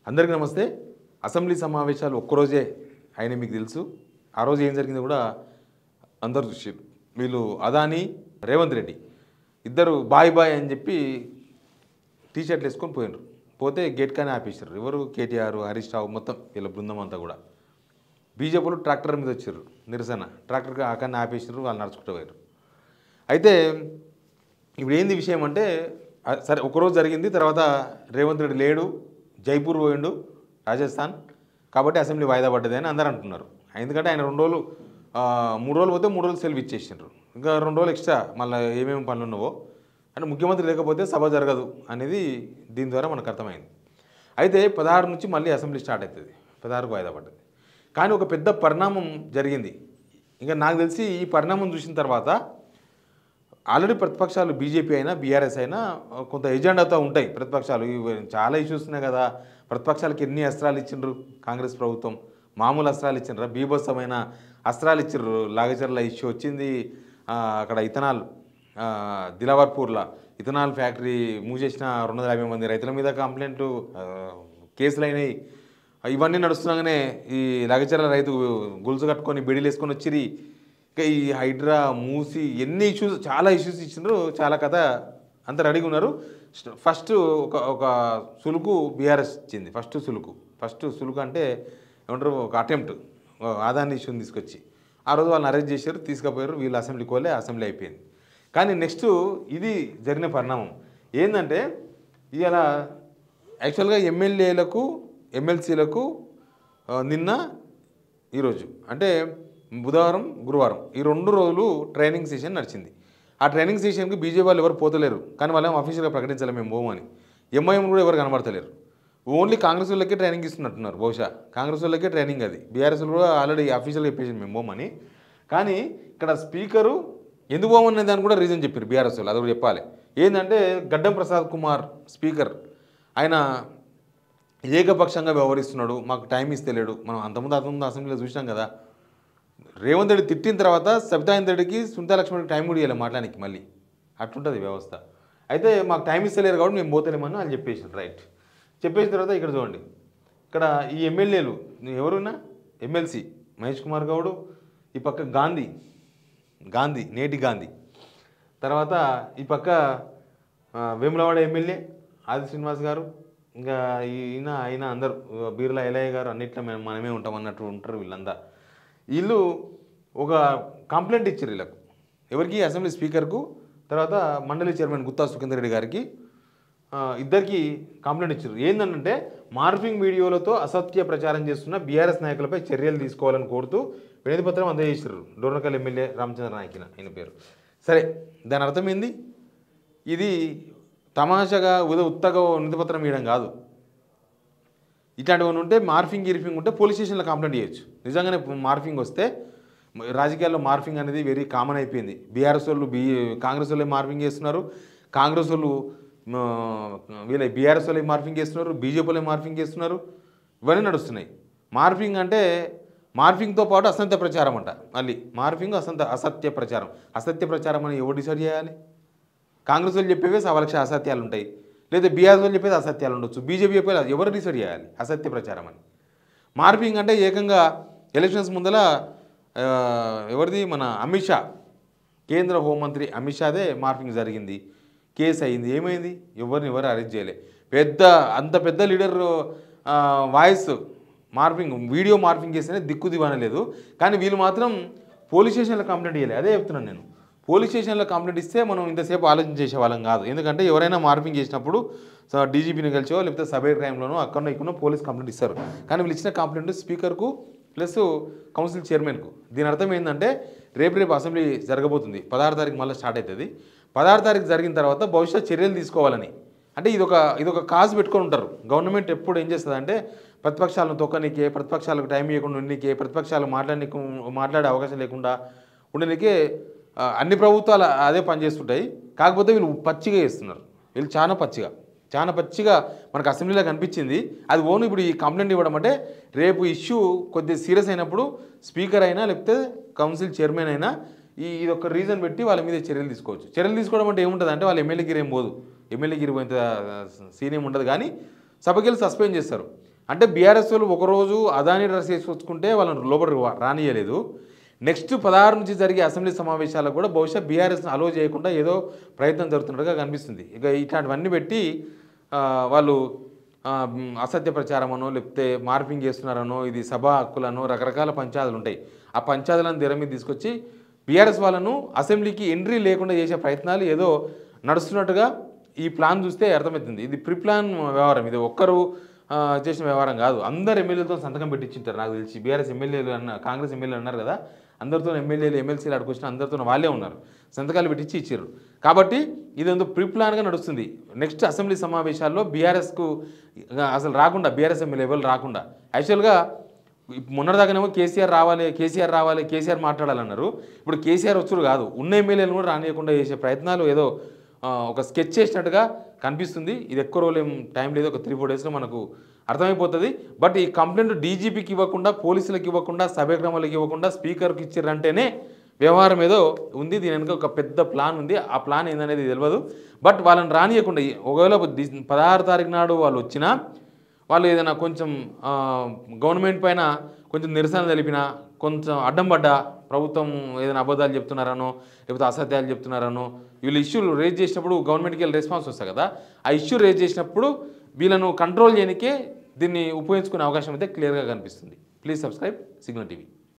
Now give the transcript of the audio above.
అందరికీ నమస్తే. అసెంబ్లీ సమావేశాలు ఒక్కరోజే అయినా మీకు తెలుసు. ఆ రోజు ఏం జరిగిందో కూడా అందరూ చూశారు. వీళ్ళు అదాని, రేవంత్ రెడ్డి ఇద్దరు బాయ్ బాయ్ అని చెప్పి టీషర్ట్లు వేసుకొని పోయినారు. పోతే గేట్ కానీ ఆపేసారు. ఎవరు? కేటీఆర్, హరీష్ రావు, మొత్తం వీళ్ళ బృందం అంతా కూడా. బీజేపీలు ట్రాక్టర్ మీద వచ్చారు నిరసన. ట్రాక్టర్కి అక్కడనే ఆపేసారు, వాళ్ళు నడుచుకుంటూ పోయారు. అయితే ఇప్పుడు ఏంది విషయం అంటే, సరే ఒకరోజు జరిగింది. తర్వాత రేవంత్ రెడ్డి లేడు, జైపూర్ పోయిండు, రాజస్థాన్, కాబట్టి అసెంబ్లీ వాయిదా పడ్డది అని అందరూ అంటున్నారు. ఎందుకంటే ఆయన 2 రోజులు 3 రోజులు పోతే 3 రోజులు సెలవు ఇచ్చేసిండ్రు. ఇంకా 2 రోజులు ఎక్స్ట్రా మళ్ళీ ఏమేమి పనులు ఉన్నావో అంటే ముఖ్యమంత్రి లేకపోతే సభ జరగదు అనేది దీని ద్వారా మనకు అర్థమైంది. అయితే 16 నుంచి మళ్ళీ అసెంబ్లీ స్టార్ట్ అవుతుంది. 16కు వాయిదా పడ్డది. కానీ ఒక పెద్ద పరిణామం జరిగింది. ఇంకా నాకు తెలిసి ఈ పరిణామం చూసిన తర్వాత ఆల్రెడీ ప్రతిపక్షాలు బీజేపీ అయినా బీఆర్ఎస్ అయినా కొంత ఎజెండాతో ఉంటాయి. ప్రతిపక్షాలు చాలా ఇష్యూస్ ఉన్నాయి కదా. ప్రతిపక్షాలకు ఎన్ని అస్త్రాలు ఇచ్చిండ్రు కాంగ్రెస్ ప్రభుత్వం? మామూలు అస్త్రాలు ఇచ్చిండ్రా? బీభత్సమైన అస్త్రాలు ఇచ్చిండ్రు. లాగచర్ల ఇష్యూ వచ్చింది. అక్కడ ఇథనాల్ దిలావర్పూర్లో ఇథనాల్ ఫ్యాక్టరీ మూసేసిన 250 మంది రైతుల మీద కంప్లైంట్లు, కేసులు అయినాయి. ఇవన్నీ నడుస్తున్నాగానే ఈ లాగచర్ల రైతు గొలుసు కట్టుకొని బెడీలు వేసుకొని వచ్చిరి. ఈ హైడ్రా మూసి ఎన్ని ఇష్యూస్, చాలా ఇష్యూస్ ఇచ్చిండ్రు. చాలా కథ అంతా రెడీగా ఉన్నారు. ఫస్ట్ ఒక సులుకు బీఆర్ఎస్ ఇచ్చింది. ఫస్ట్ సులుకు అంటే ఏమంటారు, ఒక అటెంప్ట్ ఆదాని ఇష్యూని తీసుకొచ్చి ఆ రోజు వాళ్ళని అరెస్ట్ చేశారు, తీసుకుపోయారు. వీళ్ళు అసెంబ్లీకి పోలే, అసెంబ్లీ అయిపోయింది. కానీ నెక్స్ట్ ఇది జరిగిన పరిణామం ఏంటంటే, ఇలా యాక్చువల్గా ఎమ్మెల్యేలకు ఎమ్మెల్సీలకు నిన్న ఈరోజు అంటే బుధవారం గురువారం ఈ 2 రోజులు ట్రైనింగ్ సెషన్ నడిచింది. ఆ ట్రైనింగ్ సెషన్కి బీజేపీ వాళ్ళు ఎవరు పోతలేరు. కానీ వాళ్ళేమో అఫీషియల్గా ప్రకటించాలి మేము పోమని. ఎంఐఎం కూడా ఎవరు కనబడతలేరు. ఓన్లీ కాంగ్రెస్ వాళ్ళకే ట్రైనింగ్ ఇస్తున్నట్టున్నారు. బహుశా కాంగ్రెస్ వాళ్ళకే ట్రైనింగ్ అది. బీఆర్ఎస్ కూడా ఆల్రెడీ అఫీషియల్గా చెప్పేసి మేము పోమని. కానీ ఇక్కడ స్పీకరు ఎందుకు పోమనే దాన్ని కూడా రీజన్ చెప్పారు బీఆర్ఎస్ వాళ్ళు. అది కూడా చెప్పాలి. ఏంటంటే గడ్డం ప్రసాద్ కుమార్ స్పీకర్, ఆయన ఏకపక్షంగా వ్యవహరిస్తున్నాడు. మాకు టైం ఇస్తలేడు. మనం అంతకుముందు అసెంబ్లీలో చూసినాం కదా. రేవంత్ రెడ్డి తిట్టిన తర్వాత సబితాయింద్ రెడ్డికి, సునీతా లక్ష్మణ్కి టైం కూడా ఇవ్వాలి మాట్లాడానికి. మళ్ళీ అట్లుంటుంది వ్యవస్థ. అయితే మాకు టైం ఇస్తలేరు కాబట్టి మేము పోతలేమని వాళ్ళు చెప్పేసారు. రైట్. చెప్పేసిన తర్వాత ఇక్కడ చూడండి, ఇక్కడ ఈ ఎమ్మెల్యేలు ఎవరున్నా, ఎమ్మెల్సీ మహేష్ కుమార్ గౌడ్, ఈ పక్క గాంధీ నేటి గాంధీ, తర్వాత ఈ పక్క వేములవాడ ఎమ్మెల్యే ఆది శ్రీనివాస్ గారు, ఇంకా ఆయన అందరూ బీర్లా ఎలయ్య గారు, అన్నిట్లో మనమే ఉంటాం అన్నట్టు ఉంటారు వీళ్ళంతా. వీళ్ళు ఒక కంప్లైంట్ ఇచ్చారు వీళ్ళకు. ఎవరికి? అసెంబ్లీ స్పీకర్కు, తర్వాత మండలి చైర్మన్ గుత్తా సుఖేందర్ రెడ్డి గారికి, ఇద్దరికి కంప్లైంట్ ఇచ్చారు. ఏంటంటే మార్ఫింగ్ వీడియోలతో అసత్య ప్రచారం చేస్తున్న బీఆర్ఎస్ నాయకులపై చర్యలు తీసుకోవాలని కోరుతూ వినతి పత్రం అందజేశారు. డోర్నకల్ ఎమ్మెల్యే రామచంద్ర నాయకిన ఆయన పేరు. సరే, దాని అర్థం ఏంది? ఇది తమాషగా ఉత్తగా వినతి పత్రం ఇవ్వడం కాదు. ఇట్లాంటివన్నీ ఉంటే మార్ఫింగ్ ఉంటే పోలీస్ స్టేషన్లో కంప్లైంట్ చేయొచ్చు. నిజంగానే మార్ఫింగ్ వస్తే, రాజకీయాల్లో మార్ఫింగ్ అనేది వెరీ కామన్ అయిపోయింది. బీఆర్ఎస్ వాళ్ళు కాంగ్రెస్ వాళ్ళే మార్ఫింగ్ చేస్తున్నారు, కాంగ్రెస్ వాళ్ళు వీళ్ళ బీఆర్ఎస్ వాళ్ళే మార్ఫింగ్ చేస్తున్నారు, బీజేపీ వాళ్ళే మార్ఫింగ్ చేస్తున్నారు. ఇవన్నీ నడుస్తున్నాయి. మార్ఫింగ్ అంటే మార్ఫింగ్తో పాటు అసత్య ప్రచారం అంట. మళ్ళీ మార్ఫింగ్ అసత్య ప్రచారం. అసత్య ప్రచారం అని ఎవరు డిసైడ్ చేయాలి? కాంగ్రెస్ వాళ్ళు చెప్పేవే 1,00,000 అసత్యాలు ఉంటాయి, లేదా బీఆర్ఎస్ వాళ్ళు చెప్పేది అసత్యాలు ఉండొచ్చు, బీజేపీ చెప్పేది ఎవరు డిసైడ్ చేయాలి అసత్య ప్రచారం అని? మార్ఫింగ్ అంటే ఏకంగా ఎలక్షన్స్ ముందల ఎవరిది, మన అమిత్ షా, కేంద్ర హోంమంత్రి అమిత్ షాదే మార్ఫింగ్ జరిగింది, కేసు అయింది. ఏమైంది? ఎవరు అరెస్ట్ చేయలే. అంత పెద్ద leader voice morphing, video morphing చేస్తేనే దిక్కు దివానలేదు. కానీ వీళ్ళు మాత్రం పోలీస్ స్టేషన్లో కంప్లైంట్ చేయలేదు. అదే చెప్తున్నాను నేను. పోలీస్ స్టేషన్లో కంప్లైంట్ ఇస్తే మనం ఇంతసేపు ఆలోచన చేసేవాళ్ళం కాదు. ఎందుకంటే ఎవరైనా మార్ఫింగ్ చేసినప్పుడు డీజీపీని కలిసో లేకపోతే సబైర్ క్రైమ్లోనో అక్కడో ఇక్కడో పోలీస్ కంప్లైంట్ ఇస్తారు. కానీ వీళ్ళు ఇచ్చిన కంప్లైంట్ స్పీకర్కు ప్లస్ కౌన్సిల్ చైర్మన్కు. దీని అర్థం ఏంటంటే రేపు అసెంబ్లీ జరగబోతుంది. 16 తారీఖు మళ్ళీ స్టార్ట్ అవుతుంది. 16 తారీఖు జరిగిన తర్వాత భవిష్యత్ చర్యలు తీసుకోవాలని, అంటే ఇదొక కాజ్ పెట్టుకొని ఉంటారు. గవర్నమెంట్ ఎప్పుడు ఏం చేస్తుందంటే ప్రతిపక్షాలను తొక్కనికే, ప్రతిపక్షాలకు టైం ఇవ్వకుండా ఉండనికే, ప్రతిపక్షాలు మాట్లాడే అవకాశం లేకుండా ఉండనికే అన్ని ప్రభుత్వాలు అదే పని చేస్తుంటాయి. కాకపోతే వీళ్ళు పచ్చిగా చేస్తున్నారు. వీళ్ళు చాలా పచ్చిగా మనకు అసెంబ్లీలో కనిపించింది. అది ఓన్ ఇప్పుడు ఈ కంప్లైంట్ ఇవ్వడం అంటే రేపు ఇష్యూ కొద్దిగా సీరియస్ అయినప్పుడు స్పీకర్ అయినా లేకపోతే కౌన్సిల్ చైర్మన్ అయినా ఇది ఒక రీజన్ పెట్టి వాళ్ళ మీద చర్యలు తీసుకోవచ్చు. చర్యలు తీసుకోవడం అంటే ఏముంటుంది అంటే వాళ్ళ ఎమ్మెల్యేగిరి ఏం పోదు. ఎమ్మెల్యేగిరి పోయినంత సీన్ ఏమి ఉండదు. కానీ సభకెళ్ళి సస్పెండ్ చేస్తారు. అంటే బీఆర్ఎస్ వాళ్ళు ఒకరోజు అదాని డ్రెస్ వేసుకొచ్చుకుంటే వాళ్ళని లోపల రానియలేదు. నెక్స్ట్ 16 నుంచి జరిగే అసెంబ్లీ సమావేశాలకు కూడా బహుశా బీఆర్ఎస్ని అలో చేయకుండా ఏదో ప్రయత్నం జరుగుతున్నట్టుగా కనిపిస్తుంది. ఇక ఇట్లాంటివన్నీ పెట్టి వాళ్ళు అసత్య ప్రచారమనో లేకపోతే మార్పింగ్ చేస్తున్నారనో ఇది సభా హక్కులనో రకరకాల పంచాయతీలు ఉంటాయి. ఆ పంచాయతీలను తెర మీద తీసుకొచ్చి బీఆర్ఎస్ వాళ్ళను అసెంబ్లీకి ఎంట్రీ లేకుండా చేసే ప్రయత్నాలు ఏదో నడుస్తున్నట్టుగా ఈ ప్లాన్ చూస్తే అర్థమవుతుంది. ఇది ప్రీ ప్లాన్ వ్యవహారం, ఇది ఒక్కరు చేసిన వ్యవహారం కాదు. అందరు ఎమ్మెల్యేలతో సంతకం పెట్టించింటారు నాకు తెలిసి. బీఆర్ఎస్ ఎమ్మెల్యేలు కాంగ్రెస్ ఎమ్మెల్యేలు అన్నారు కదా, అందరితో ఎమ్మెల్యేలు ఎమ్మెల్సీలు అడుకొచ్చిన అందరితో వాళ్ళే ఉన్నారు, సంతకాలు పెట్టించి ఇచ్చారు. కాబట్టి ఇదేందో ప్రీ ప్లాన్గా నడుస్తుంది. నెక్స్ట్ అసెంబ్లీ సమావేశాల్లో బీఆర్ఎస్కు అసలు రాకుండా, బీఆర్ఎస్ ఎమ్మెల్యే ఎవరు రాకుండా, యాక్చువల్గా మొన్నటిదాకానేమో కేసీఆర్ రావాలి కేసీఆర్ మాట్లాడాలన్నారు. ఇప్పుడు కేసీఆర్ వచ్చుడు కాదు, ఉన్న ఎమ్మెల్యేలు కూడా రానియకుండా చేసే ప్రయత్నాలు ఏదో ఒక స్కెచ్ చేసినట్టుగా కనిపిస్తుంది. ఇది ఎక్కువ రోజులు ఏం టైం లేదు, ఒక 3-4 డేస్లో మనకు అర్థమైపోతుంది. బట్ ఈ కంప్లైంట్ డీజీపీకి ఇవ్వకుండా, పోలీసులకు ఇవ్వకుండా, సభ్యక్రమాలకు ఇవ్వకుండా స్పీకర్కి ఇచ్చారంటేనే వ్యవహారం ఏదో ఉంది. దీని వెనుక ఒక పెద్ద ప్లాన్ ఉంది. ఆ ప్లాన్ ఏందనేది తెలియదు. బట్ వాళ్ళని రానియకుండా, ఒకవేళ 16 తారీఖు నాడు వాళ్ళు వచ్చినా, వాళ్ళు ఏదైనా కొంచెం గవర్నమెంట్ పైన కొంచెం నిరసన తెలిపినా, కొంచెం అడ్డం పడ్డా, ప్రభుత్వం ఏదైనా అబద్ధాలు చెప్తున్నారనో లేకపోతే అసత్యాలు చెప్తున్నారనో, వీళ్ళు ఇష్యూలు రేజ్ చేసినప్పుడు గవర్నమెంట్కి వెళ్ళి రెస్పాన్స్ వస్తాయి కదా, ఆ ఇష్యూ రేజ్ చేసినప్పుడు వీళ్ళను కంట్రోల్ చేయడానికే దీన్ని ఉపయోగించుకునే అవకాశం అయితే క్లియర్గా కనిపిస్తుంది. Please subscribe signal TV.